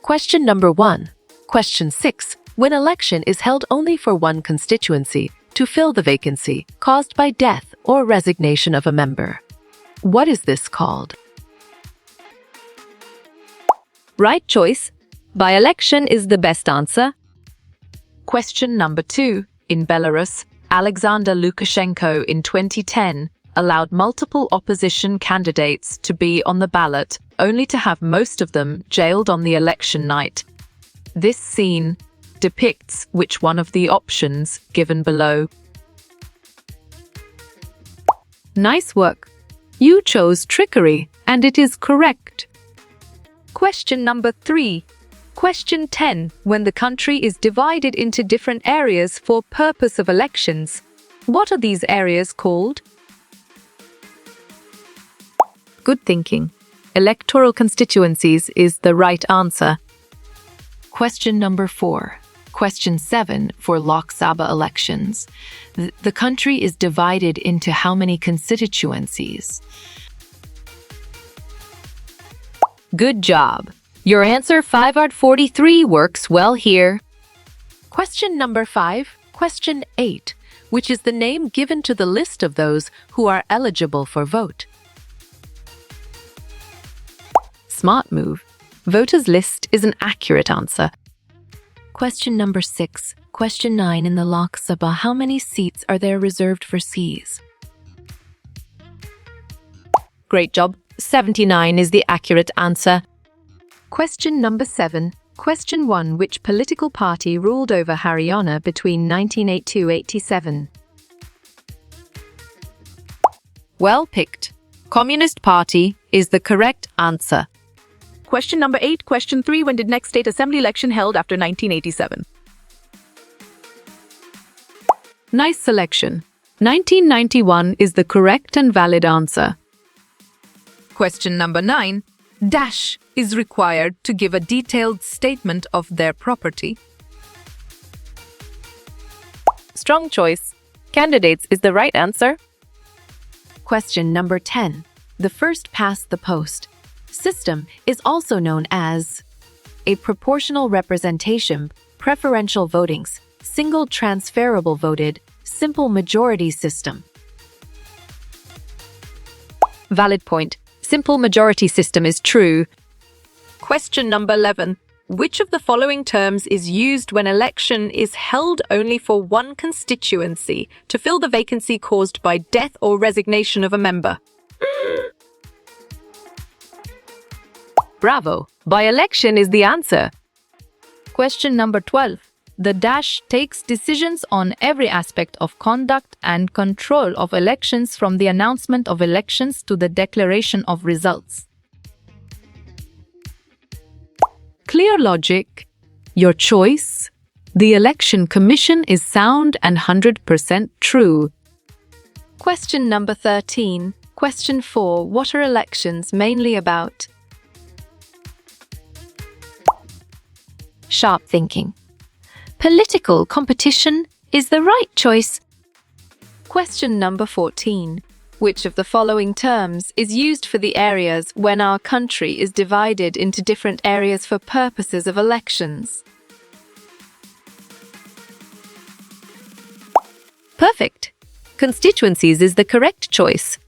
Question number 1. Question 6. When election is held only for one constituency to fill the vacancy caused by death or resignation of a member. What is this called? Right choice. By-election is the best answer. Question number 2. In Belarus, Alexander Lukashenko in 2010 allowed multiple opposition candidates to be on the ballot, only to have most of them jailed on the election night. This scene depicts which one of the options given below? Nice work. You chose trickery, and it is correct. Question number 3. Question 10. When the country is divided into different areas for purpose of elections, what are these areas called? Good thinking. Electoral constituencies is the right answer. Question number 4. Question 7 for Lok Sabha elections. The country is divided into how many constituencies? Good job. Your answer 5/43 works well here. Question number 5. Question 8. Which is the name given to the list of those who are eligible for vote? Smart move. Voters list is an accurate answer. Question number 6. Question 9 in the Lok Sabha. How many seats are there reserved for Cs? Great job. 79 is the accurate answer. Question number 7. Question 1. Which political party ruled over Haryana between 1982-87? Well picked. Communist Party is the correct answer. Question number 8. Question 3. When did next state assembly election held after 1987? Nice selection. 1991 is the correct and valid answer. Question number 9. Dash is required to give a detailed statement of their property. Strong choice. Candidates is the right answer. Question number 10. The first past the post system is also known as a proportional representation, preferential votings, single transferable voted, simple majority system. Valid point. Simple majority system is true. Question number 11. Which of the following terms is used when election is held only for one constituency to fill the vacancy caused by death or resignation of a member? Bravo. By-election is the answer. Question number 12. The dash takes decisions on every aspect of conduct and control of elections from the announcement of elections to the declaration of results. Clear logic. Your choice. The Election Commission is sound and 100% true. Question number 13. Question 4. What are elections mainly about? Sharp thinking. Political competition is the right choice. Question number 14. Which of the following terms is used for the areas when our country is divided into different areas for purposes of elections? Perfect. Constituencies is the correct choice.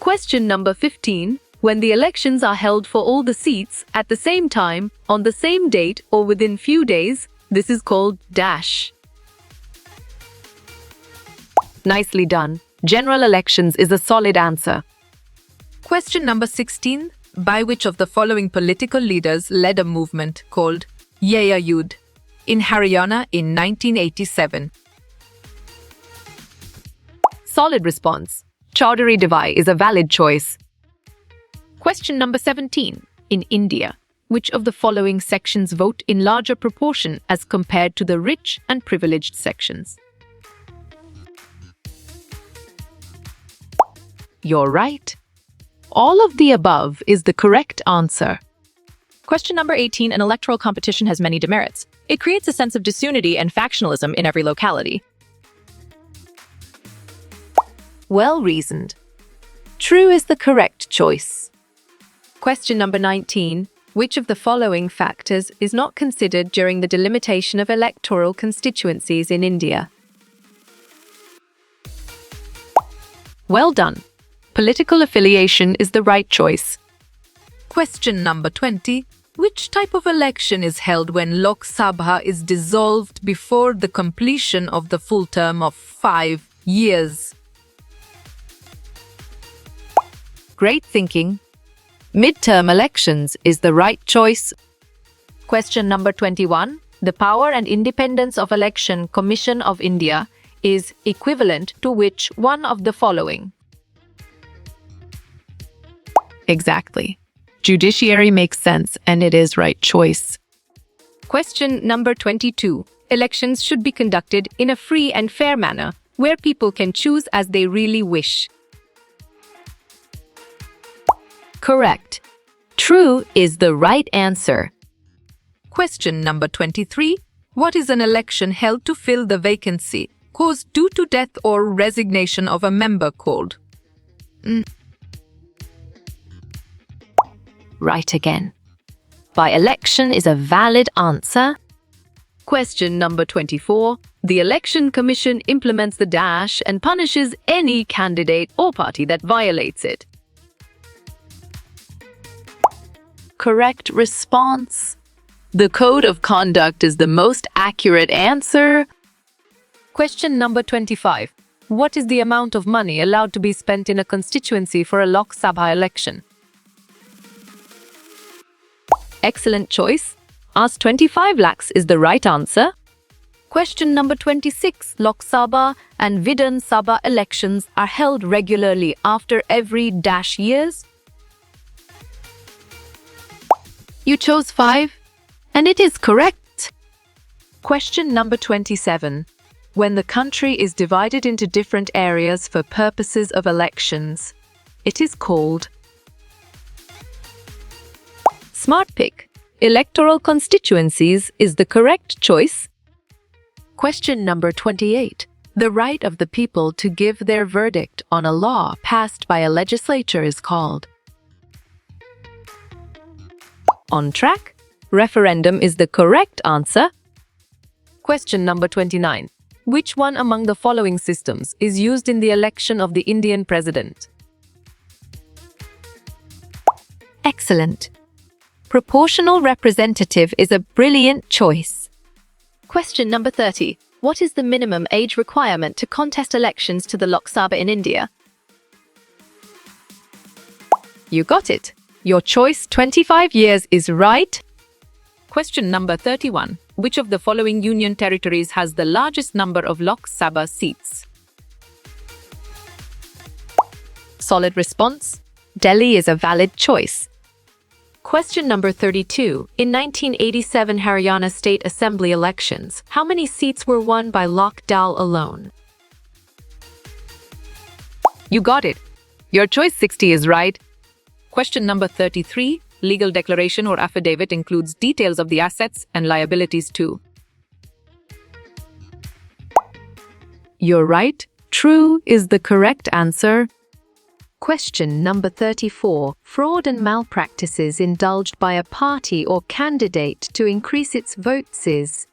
Question number 15. When the elections are held for all the seats at the same time, on the same date, or within few days, this is called dash. Nicely done. General elections is a solid answer. Question number 16. By which of the following political leaders led a movement called Yaya Yudh in Haryana in 1987? Solid response. Chaudhary Devai is a valid choice. Question number 17. In India, which of the following sections vote in larger proportion as compared to the rich and privileged sections? You're right. All of the above is the correct answer. Question number 18. An electoral competition has many demerits. It creates a sense of disunity and factionalism in every locality. Well reasoned. True is the correct choice. Question number 19. Which of the following factors is not considered during the delimitation of electoral constituencies in India? Well done. Political affiliation is the right choice. Question number 20. Which type of election is held when Lok Sabha is dissolved before the completion of the full term of 5 years? Great thinking. Midterm elections is the right choice. Question number 21. The power and independence of Election Commission of India is equivalent to which one of the following? Exactly. Judiciary makes sense and it is right choice. Question number 22. Elections should be conducted in a free and fair manner, where people can choose as they really wish. Correct. True is the right answer. Question number 23. What is an election held to fill the vacancy caused due to death or resignation of a member called? Right again. By-election is a valid answer. Question number 24. The Election Commission implements the dash and punishes any candidate or party that violates it. Correct response. The code of conduct is the most accurate answer. Question number 25. What is the amount of money allowed to be spent in a constituency for a Lok Sabha election? Excellent choice. As 25 lakhs is the right answer. Question number 26. Lok Sabha and Vidhan Sabha elections are held regularly after every dash years. You chose 5, and it is correct. Question number 27. When the country is divided into different areas for purposes of elections, it is called? Smart pick. Electoral constituencies is the correct choice. Question number 28. The right of the people to give their verdict on a law passed by a legislature is called? On track. Referendum is the correct answer. Question number 29. Which one among the following systems is used in the election of the Indian president? Excellent. Proportional representative is a brilliant choice. Question number 30. What is the minimum age requirement to contest elections to the Lok Sabha in India? You got it. Your choice 25 years is right. Question number 31. Which of the following union territories has the largest number of Lok Sabha seats? Solid response. Delhi is a valid choice. Question number 32. In 1987 Haryana State Assembly elections, how many seats were won by Lok Dal alone? You got it. Your choice 60 is right. Question number 33. Legal declaration or affidavit includes details of the assets and liabilities too. You're right. True is the correct answer. Question number 34. Fraud and malpractices indulged by a party or candidate to increase its votes is?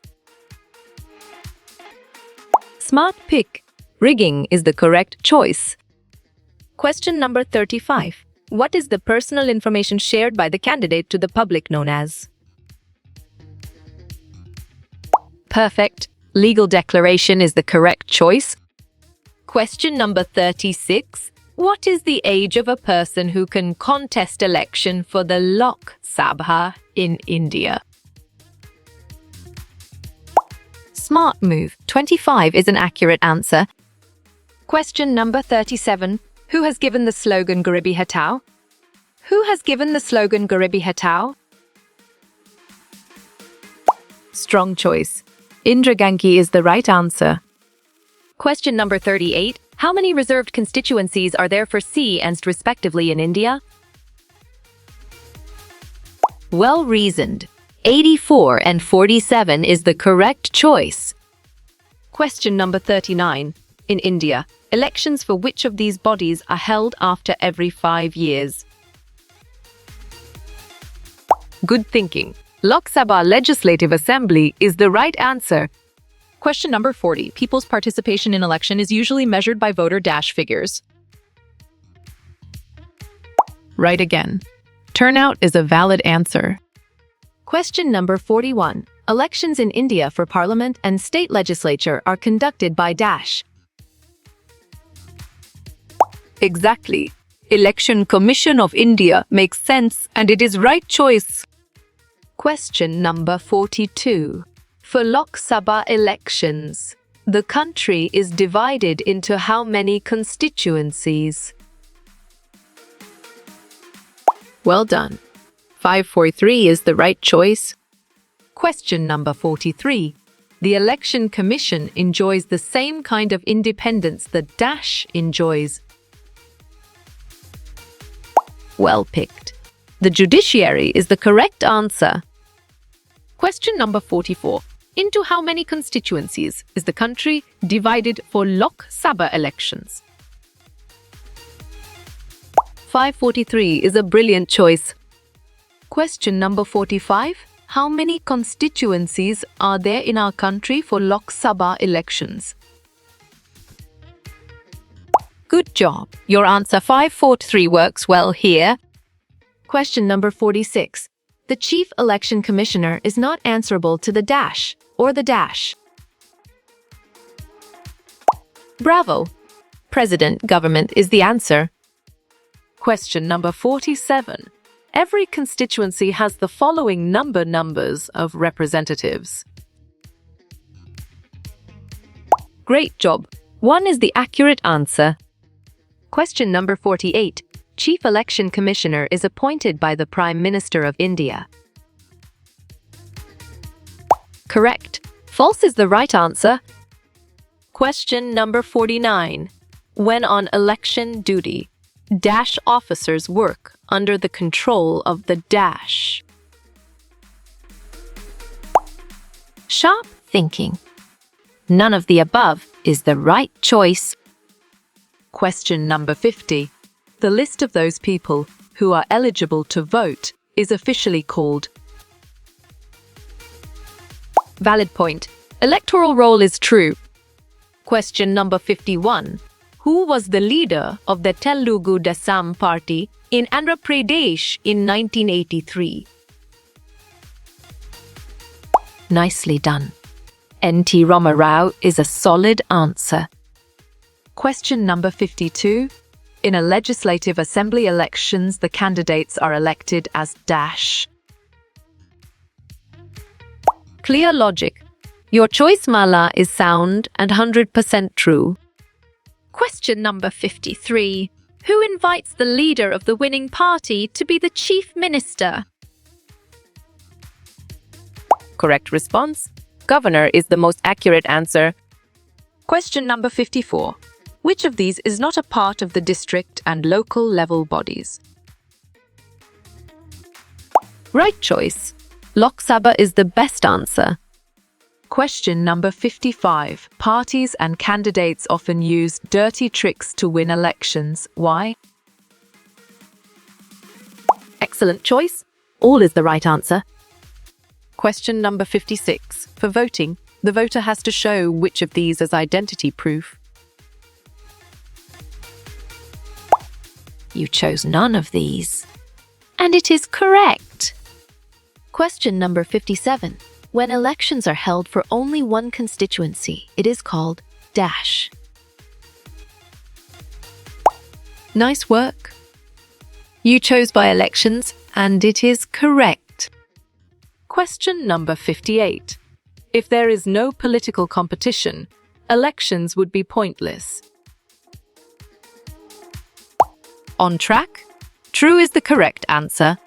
Smart pick. Rigging is the correct choice. Question number 35. What is the personal information shared by the candidate to the public known as? Perfect. Legal declaration is the correct choice. Question number 36. What is the age of a person who can contest election for the Lok Sabha in India? Smart move. 25 is an accurate answer. Question number 37. Who has given the slogan Garibi Hatao? Who has given the slogan Garibi Hatao? Strong choice. Indira Gandhi is the right answer. Question number 38. How many reserved constituencies are there for C and respectively in India? Well reasoned. 84 and 47 is the correct choice. Question number 39. In India, elections for which of these bodies are held after every 5 years? Good thinking. Lok Sabha Legislative Assembly is the right answer. Question number 40. People's participation in election is usually measured by voter dash figures. Right again. Turnout is a valid answer. Question number 41. Elections in India for parliament and state legislature are conducted by dash. Exactly. Election Commission of India makes sense and it is right choice. Question number 42. For Lok Sabha elections, the country is divided into how many constituencies? Well done. 543 is the right choice. Question number 43. The Election Commission enjoys the same kind of independence that dash enjoys. Well picked. The judiciary is the correct answer. Question number 44. Into how many constituencies is the country divided for Lok Sabha elections? 543 is a brilliant choice. Question number 45. How many constituencies are there in our country for Lok Sabha elections? Good job. Your answer 543 works well here. Question number 46. The Chief Election Commissioner is not answerable to the dash or the dash. Bravo. President government is the answer. Question number 47. Every constituency has the following numbers of representatives. Great job. 1 is the accurate answer. Question number 48. Chief Election Commissioner is appointed by the Prime Minister of India. Correct. False is the right answer. Question number 49. When on election duty, dash officers work under the control of the dash. Sharp thinking. None of the above is the right choice. Question number 50. The list of those people who are eligible to vote is officially called. Valid point. Electoral roll is true. Question number 51. Who was the leader of the Telugu Desam party in Andhra Pradesh in 1983? Nicely done. N.T. Ramarao is a solid answer. Question number 52. In a legislative assembly elections, the candidates are elected as dash. Clear logic. Your choice, Mala, is sound and 100% true. Question number 53. Who invites the leader of the winning party to be the chief minister? Correct response. Governor is the most accurate answer. Question number 54. Which of these is not a part of the district and local level bodies? Right choice. Lok Sabha is the best answer. Question number 55. Parties and candidates often use dirty tricks to win elections. Why? Excellent choice. All is the right answer. Question number 56. For voting, the voter has to show which of these as identity proof. You chose none of these. And it is correct. Question number 57. When elections are held for only one constituency, it is called dash. Nice work. You chose by-elections, and it is correct. Question number 58. If there is no political competition, elections would be pointless. On track? True is the correct answer.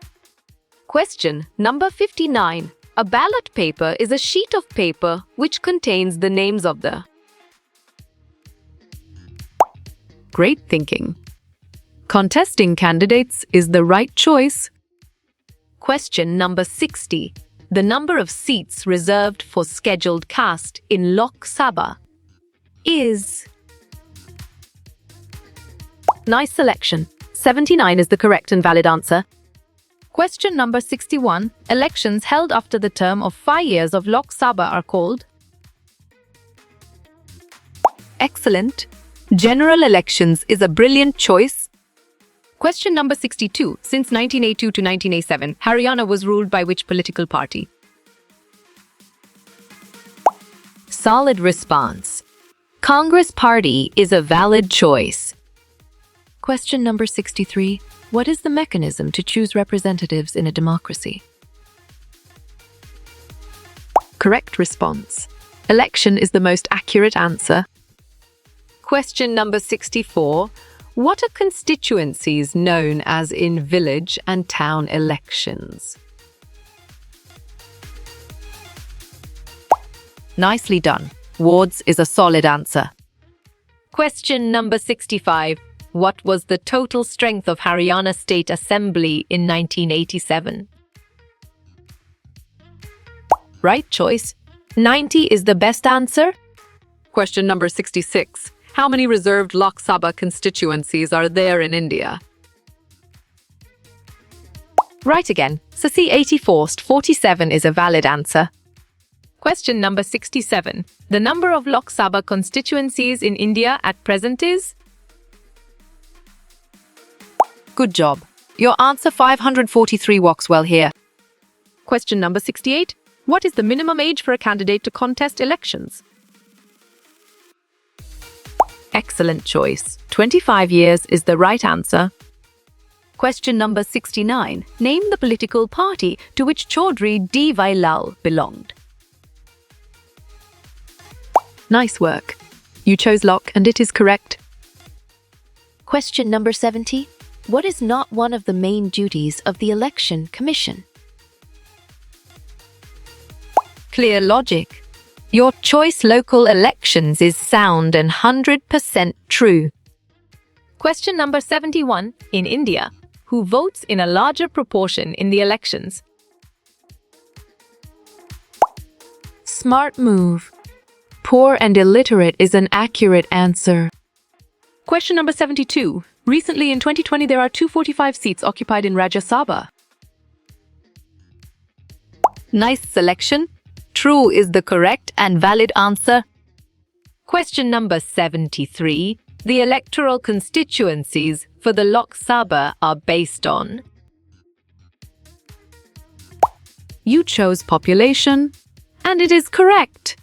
Question number 59. A ballot paper is a sheet of paper which contains the names of the. Great thinking. Contesting candidates is the right choice. Question number 60. The number of seats reserved for scheduled caste in Lok Sabha is. Nice selection. 79 is the correct and valid answer. Question number 61. Elections held after the term of 5 years of Lok Sabha are called? Excellent. General elections is a brilliant choice. Question number 62. Since 1982 to 1987, Haryana was ruled by which political party? Solid response. Congress Party is a valid choice. Question number 63. What is the mechanism to choose representatives in a democracy? Correct response. Election is the most accurate answer. Question number 64. What are constituencies known as in village and town elections? Nicely done. Wards is a solid answer. Question number 65. What was the total strength of Haryana State Assembly in 1987? Right choice. 90 is the best answer. Question number 66. How many reserved Lok Sabha constituencies are there in India? Right again. So C 84 47 is a valid answer. Question number 67. The number of Lok Sabha constituencies in India at present is? Good job. Your answer 543 walks well here. Question number 68. What is the minimum age for a candidate to contest elections? Excellent choice. 25 years is the right answer. Question number 69. Name the political party to which Chaudhry D. Y. Lal belonged. Nice work. You chose Lok and it is correct. Question number 70. What is not one of the main duties of the Election Commission? Clear logic. Your choice local elections is sound and 100% true. Question number 71. In India, who votes in a larger proportion in the elections? Smart move. Poor and illiterate is an accurate answer. Question number 72. Recently in 2020, there are 245 seats occupied in Rajya Sabha. Nice selection. True is the correct and valid answer. Question number 73. The electoral constituencies for the Lok Sabha are based on? You chose population, and it is correct.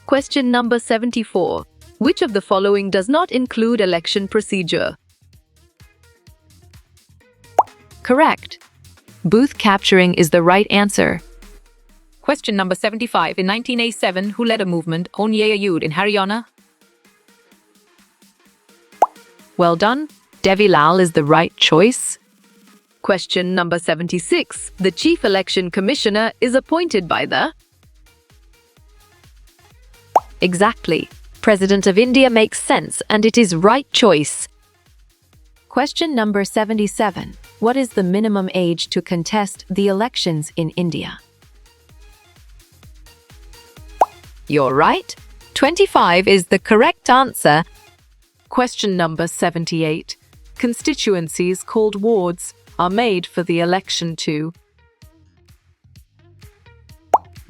Question number 74. Which of the following does not include election procedure? Correct. Booth capturing is the right answer. Question number 75. In 1987, who led a movement, On Ye Ayud, in Haryana? Well done. Devi Lal is the right choice. Question number 76. The Chief Election Commissioner is appointed by the? Exactly. President of India makes sense and it is right choice. Question number 77. What is the minimum age to contest the elections in India? You're right. 25 is the correct answer. Question number 78. Constituencies called wards are made for the election to?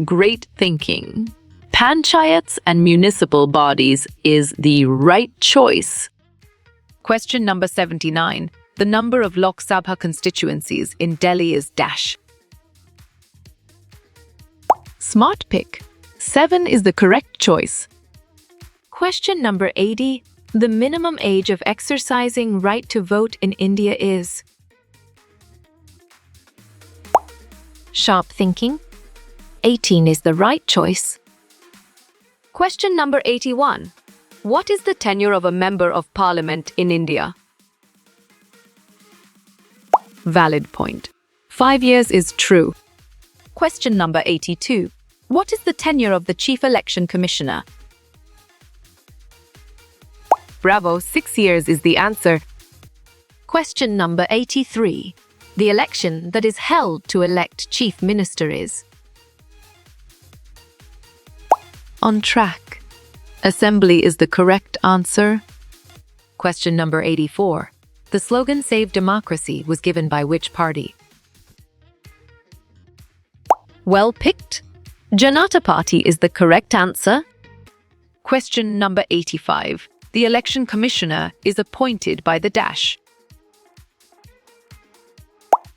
Great thinking. Panchayats and municipal bodies is the right choice. Question number 79. The number of Lok Sabha constituencies in Delhi is dash. Smart pick. 7 is the correct choice. Question number 80. The minimum age of exercising right to vote in India is? Sharp thinking. 18 is the right choice. Question number 81. What is the tenure of a member of parliament in India? Valid point. 5 years is true. Question number 82. What is the tenure of the Chief Election Commissioner? Bravo, 6 years is the answer. Question number 83. The election that is held to elect Chief Minister is? On track. Assembly is the correct answer. Question number 84. The slogan Save Democracy was given by which party? Well picked. Janata Party is the correct answer. Question number 85. The election commissioner is appointed by the dash.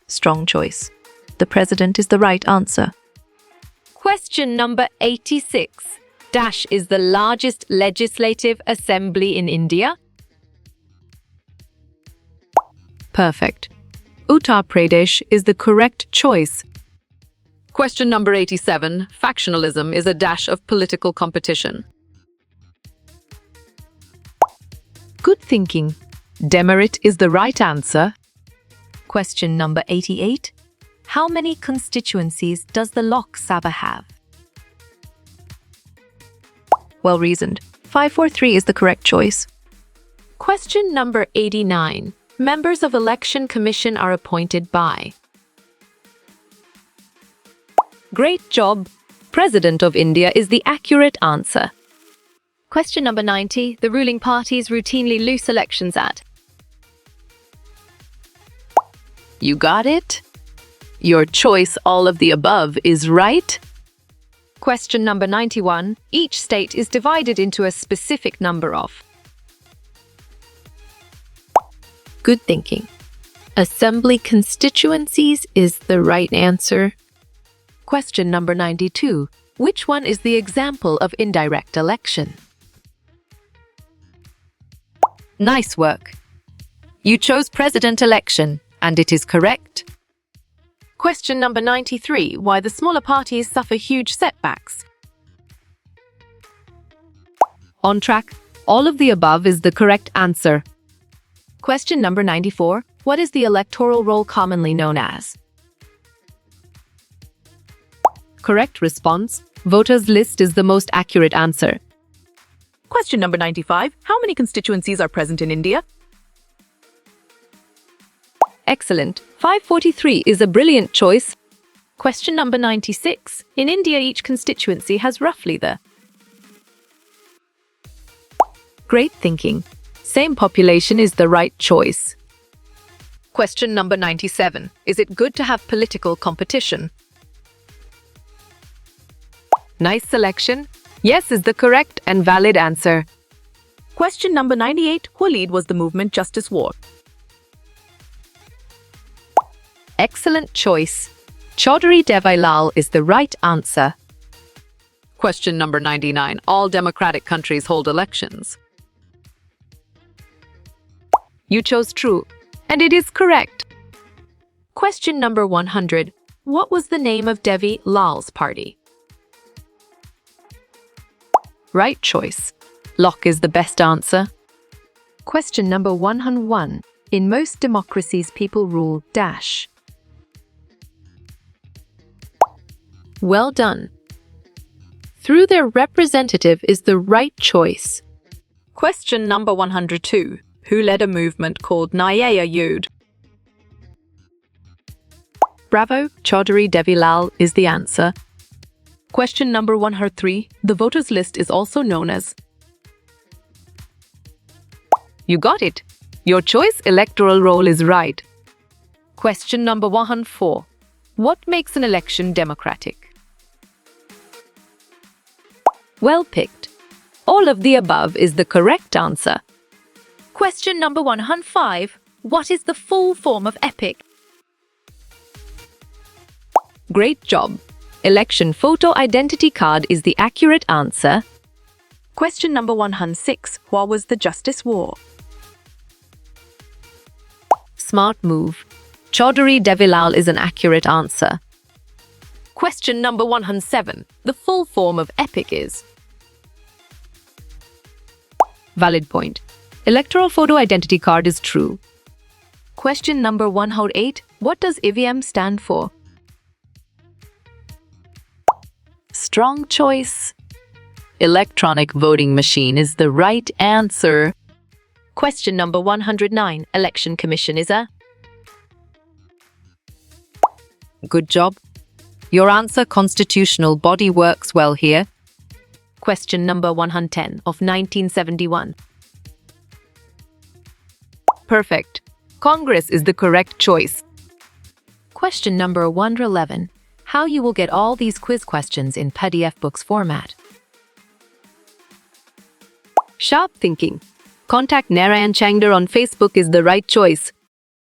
Strong choice. The president is the right answer. Question number 86. Dash is the largest legislative assembly in India. Perfect. Uttar Pradesh is the correct choice. Question number 87. Factionalism is a dash of political competition. Good thinking. Demerit is the right answer. Question number 88. How many constituencies does the Lok Sabha have? Well reasoned. 543 is the correct choice. Question number 89. Members of Election Commission are appointed by. Great job. President of India is the accurate answer. Question number 90. The ruling parties routinely lose elections at. You got it? Your choice, all of the above, is right. Question number 91. Each state is divided into a specific number of. Good thinking. Assembly constituencies is the right answer. Question number 92. Which one is the example of indirect election? Nice work. You chose president election, and it is correct. Question number 93. Why the smaller parties suffer huge setbacks. On track. All of the above is the correct answer. Question number 94. What is the electoral roll commonly known as? Correct response. Voters list is the most accurate answer. Question number 95. How many constituencies are present in India? Excellent. 543 is a brilliant choice. Question number 96. In India, each constituency has roughly the. Great thinking. Same population is the right choice. Question number 97. Is it good to have political competition? Nice selection. Yes is the correct and valid answer. Question number 98. Who lead was the movement Justice War? Excellent choice. Chaudhary Devai Lal is the right answer. Question number 99. All democratic countries hold elections. You chose true, and it is correct. Question number 100. What was the name of Devi Lal's party? Right choice. Lok is the best answer. Question number 101. In most democracies, people rule dash. Well done. Through their representative is the right choice. Question number 102. Who led a movement called Nyaya Yudh? Bravo, Chaudhary Devi Lal is the answer. Question number 103. The voters list is also known as. You got it. Your choice electoral roll is right. Question number 104. What makes an election democratic? Well picked. All of the above is the correct answer. Question number 105. What is the full form of epic? Great job. Election photo identity card is the accurate answer. Question number 106. What was the Justice War? Smart move. Chaudhary Devi Lal is an accurate answer. Question number 107. The full form of epic is. Valid point. Electoral photo identity card is true. Question number 108. What does EVM stand for? Strong choice. Electronic voting machine is the right answer. Question number 109. Election Commission is a. Good job. Your answer constitutional body works well here. Question number 110 of 1971. Perfect. Congress is the correct choice. Question number 111. how you will get all these quiz questions in PDF books format. Sharp thinking. Contact Narayan Changdar on Facebook is the right choice.